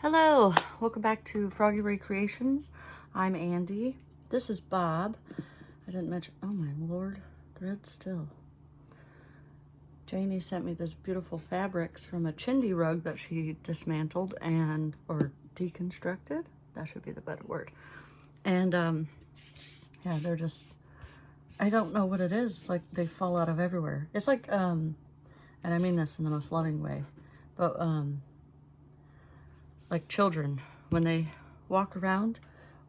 Hello, welcome back to Froggy Ray Creations. I'm Andy. This is Bob. I didn't mention, oh my lord, thread still. Janie sent me this beautiful fabrics from a chindi rug that she dismantled or deconstructed. That should be the better word. And yeah, they're just, I don't know what it is. Like they fall out of everywhere. It's like, and I mean this in the most loving way, but like children, when they walk around,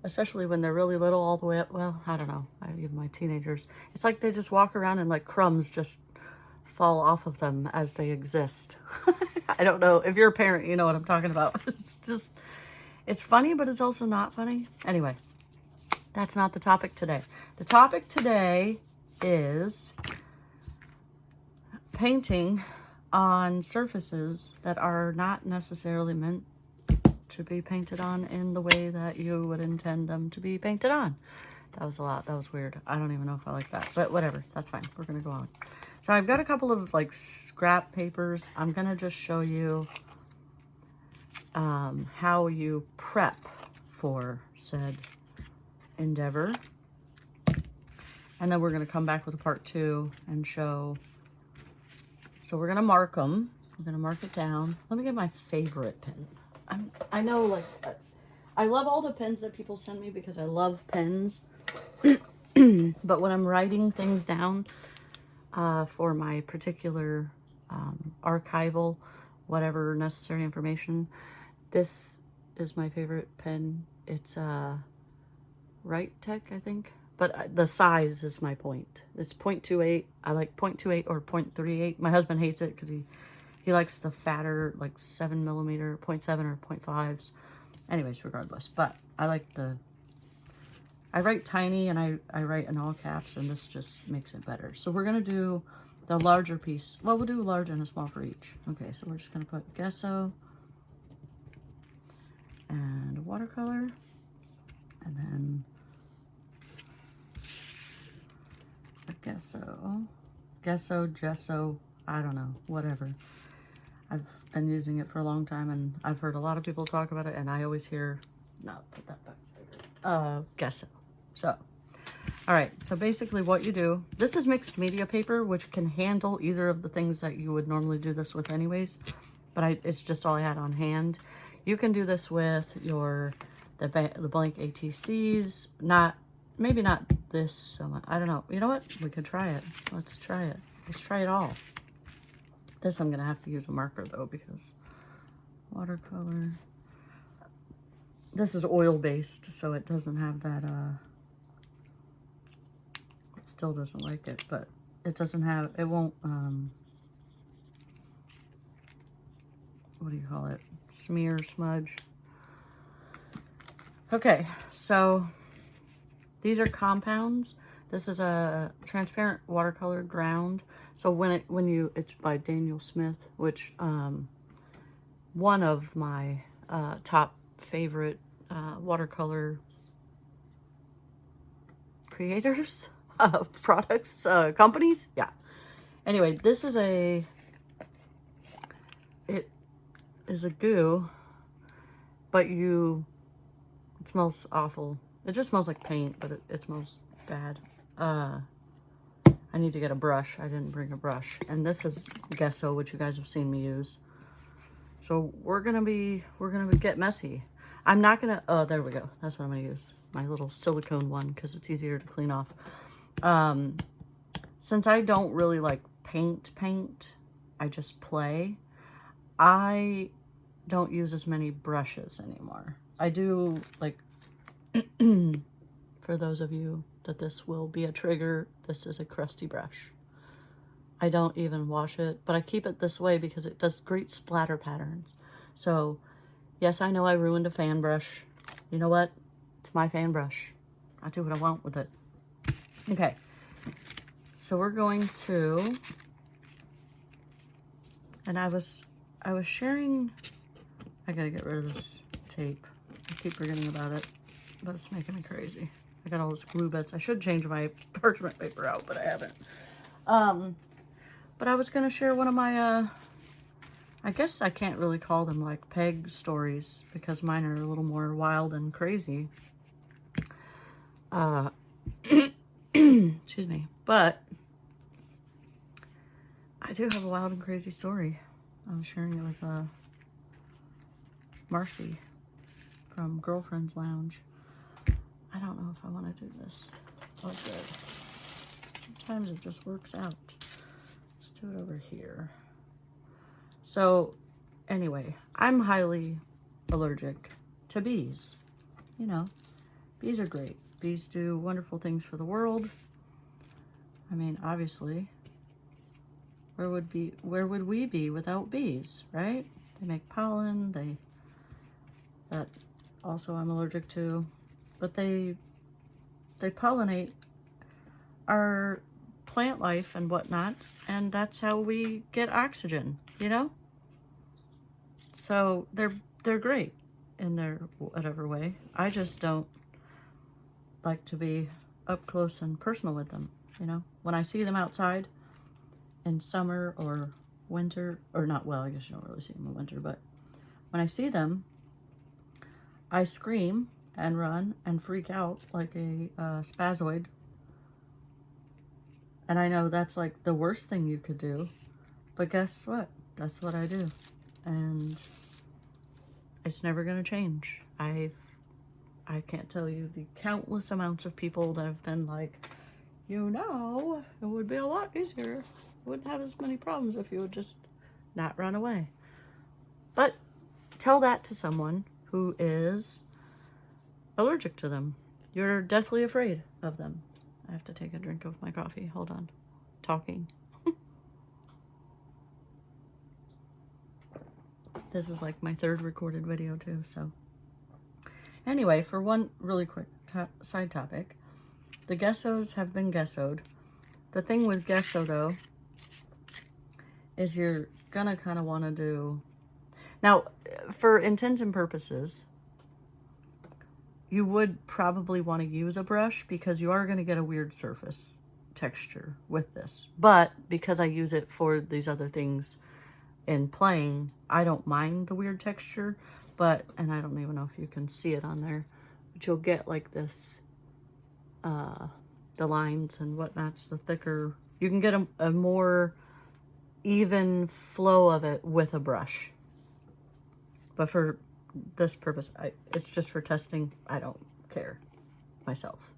especially when they're really little all the way up, well, I don't know, even my teenagers, it's like they just walk around and like crumbs just fall off of them as they exist. I don't know. If you're a parent, you know what I'm talking about. It's just, it's funny, but it's also not funny. Anyway, that's not the topic today. The topic today is painting on surfaces that are not necessarily meant to be painted on in the way that you would intend them to be painted on. That was a lot. That was weird. I don't even know if I like that, but whatever. That's fine. We're going to go on. So I've got a couple of like scrap papers. I'm going to just show you how you prep for said endeavor. And then we're going to come back with a part 2 and show. So we're going to mark them. We're going to mark it down. Let me get my favorite pen. I know, like, I love all the pens that people send me because I love pens. But when I'm writing things down for my particular archival, whatever necessary information, this is my favorite pen. It's Right Tech, I think. But the size is my point. It's 0.28. I like 0.28 or 0.38. My husband hates it because he likes the fatter, like 7 millimeter, 0.7 or 0.5s. Anyways, regardless. But I like I write tiny and I write in all caps, and this just makes it better. So we're going to do the larger piece. Well, we'll do a large and a small for each. Okay, so we're just going to put gesso and watercolor. And then a gesso, I don't know, whatever. I've been using it for a long time, and I've heard a lot of people talk about it, and I always hear, no, put that back, gesso. So, all right, so basically what you do, this is mixed media paper, which can handle either of the things that you would normally do this with anyways, but it's just all I had on hand. You can do this with the blank ATCs, maybe not this so much. I don't know. You know what? We could try it. Let's try it. Let's try it all. This I'm going to have to use a marker though, because watercolor. This is oil based, so it doesn't have that, it still doesn't like it, but it doesn't have, it won't, what do you call it? Smear, smudge. Okay, so these are compounds. This is a transparent watercolor ground. So it's by Daniel Smith, which one of my top favorite watercolor creators, products, companies. Yeah. Anyway, it is a goo, but it smells awful. It just smells like paint, but it smells bad. I need to get a brush. I didn't bring a brush. And this is gesso, which you guys have seen me use. So we're gonna get messy. I'm not gonna, oh, there we go. That's what I'm gonna use. My little silicone one, because it's easier to clean off. Since I don't really like paint, I just play. I don't use as many brushes anymore. I do, like, for those of you that this will be a trigger, this is a crusty brush. I don't even wash it, but I keep it this way because it does great splatter patterns. So, yes, I know I ruined a fan brush. You know what? It's my fan brush. I do what I want with it. Okay, so we're going to, and I was sharing, I gotta get rid of this tape. I keep forgetting about it, but it's making me crazy. I got all those glue bits. I should change my parchment paper out, but I haven't. But I was gonna share one of my I guess I can't really call them like peg stories because mine are a little more wild and crazy. Excuse me. But I do have a wild and crazy story. I was sharing it with Marcy from Girlfriend's Lounge. I don't know if I want to do this. Oh, good. Sometimes it just works out. Let's do it over here. So, anyway, I'm highly allergic to bees. You know, bees are great. Bees do wonderful things for the world. I mean, obviously, where would we be without bees, right? They make pollen, that also I'm allergic to, but they pollinate our plant life and whatnot, and that's how we get oxygen, you know? So they're great in their whatever way. I just don't like to be up close and personal with them, you know? When I see them outside in summer or winter, or not, well, I guess you don't really see them in winter, but when I see them, I scream and run and freak out like a spazoid. And I know that's like the worst thing you could do, but guess what? That's what I do. And it's never going to change. I can't tell you the countless amounts of people that have been like, you know, it would be a lot easier. Wouldn't have as many problems if you would just not run away. But tell that to someone who is allergic to them. You're deathly afraid of them. I have to take a drink of my coffee. Hold on. Talking. This is like my third recorded video too, so. Anyway, for one really quick side topic, the gessos have been gessoed. The thing with gesso though, is you're gonna kind of want to do, now for intent and purposes, you would probably want to use a brush because you are going to get a weird surface texture with this. But because I use it for these other things in playing, I don't mind the weird texture. But, and I don't even know if you can see it on there, but you'll get like this, the lines and whatnot's the thicker, you can get a more even flow of it with a brush. But for this purpose, it's just for testing. I don't care myself.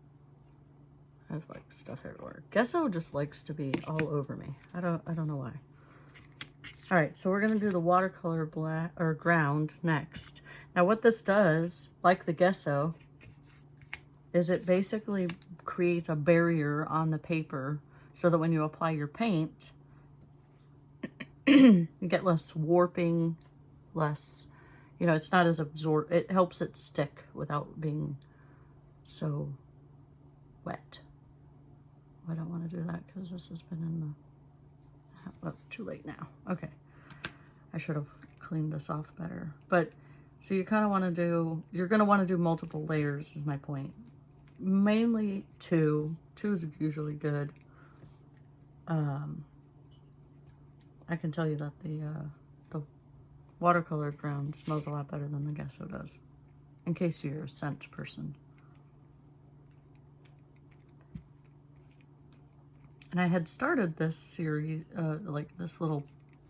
I have like stuff everywhere. Gesso just likes to be all over me. I don't know why. All right, so we're gonna do the watercolor black or ground next. Now what this does, like the gesso, is it basically creates a barrier on the paper so that when you apply your paint, you get less warping, less, you know, it's not as it helps it stick without being so wet. I don't want to do that because this has been in the, oh, too late now. Okay. I should have cleaned this off better. But, so you kind of want to do, you're going to want to do multiple layers is my point. Mainly two. Two is usually good. I can tell you that the watercolor ground smells a lot better than the gesso does, in case you're a scent person. And I had started this series, like this little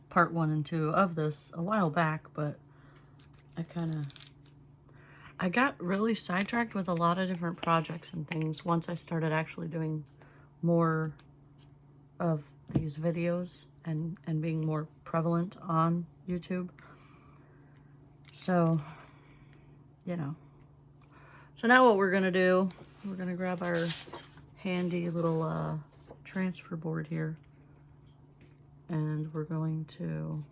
part 1 and 2 of this a while back, but I got really sidetracked with a lot of different projects and things once I started actually doing more of these videos and being more prevalent on YouTube. So, you know. So now what we're gonna do, we're gonna grab our handy little transfer board here, and we're going to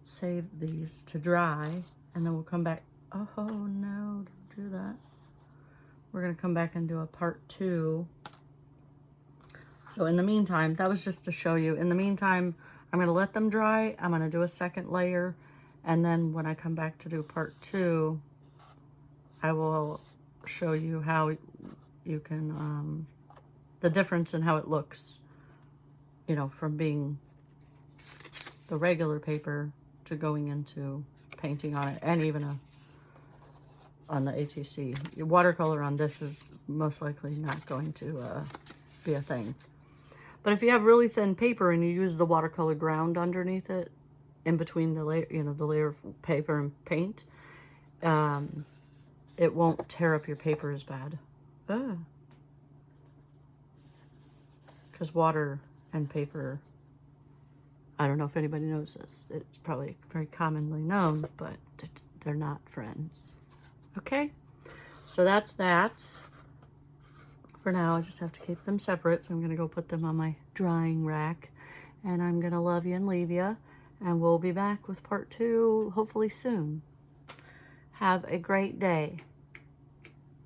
save these to dry, and then we'll come back. Oh no, don't do that. We're gonna come back and do a part 2. So in the meantime, that was just to show you. In the meantime, I'm gonna let them dry. I'm gonna do a second layer, and then when I come back to do part 2, I will show you how you can, the difference in how it looks, you know, from being the regular paper to going into painting on it, and even on the ATC. Your watercolor on this is most likely not going to be a thing. But if you have really thin paper and you use the watercolor ground underneath it, in between the layer, you know, the layer of paper and paint, it won't tear up your paper as bad. Because water and paper, I don't know if anybody knows this. It's probably very commonly known, but they're not friends. Okay, so that's that. For now, I just have to keep them separate, so I'm going to go put them on my drying rack. And I'm going to love you and leave you. And we'll be back with part 2, hopefully soon. Have a great day.